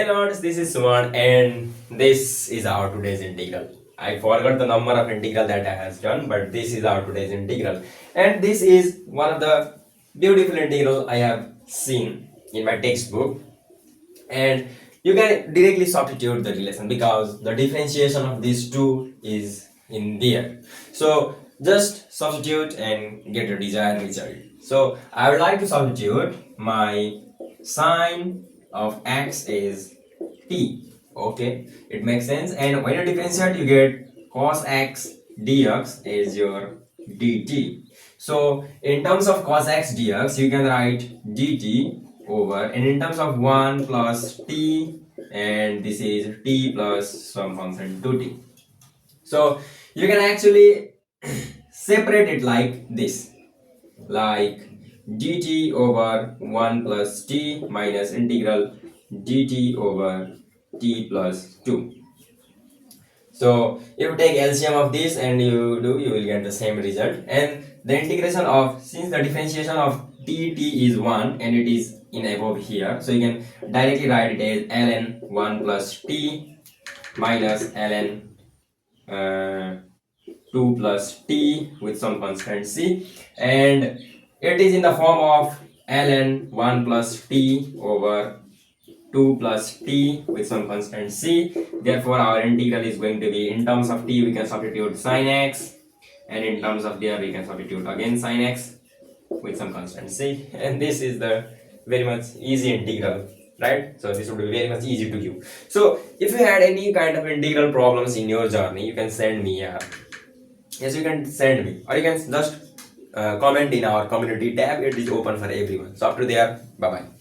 Hey Lords, this is Suman and this is our today's integral. I forgot the number of integral that I has done, but this is our today's integral. And this is one of the beautiful integral I have seen in my textbook. And you can directly substitute the relation because the differentiation of these two is in there. So just substitute and get your desired result. So I would like to substitute my sine of x is t. Okay, it makes sense. And when you differentiate, you get cos x dx is your dt. So in terms of cos x dx, you can write dt over, and in terms of 1 plus t, and this is t plus some function 2t. So you can actually separate it like this, like dt over 1 plus t minus integral dt over t plus 2. So if you take LCM of this and you will get the same result. And the integration of, since the differentiation of t is 1 and it is in above here, so you can directly write it as ln 1 plus t minus ln 2 plus t with some constant c, and it is in the form of ln 1 plus t over 2 plus t with some constant c. Therefore our integral is going to be, in terms of t we can substitute sin x, and in terms of there we can substitute again sin x with some constant c, and this is the very much easy integral, right? So this would be very much easy to you. So if you had any kind of integral problems in your journey, you can send me. Yes, you can send me, or you can just comment in our community tab. It is open for everyone. So up to there, bye bye.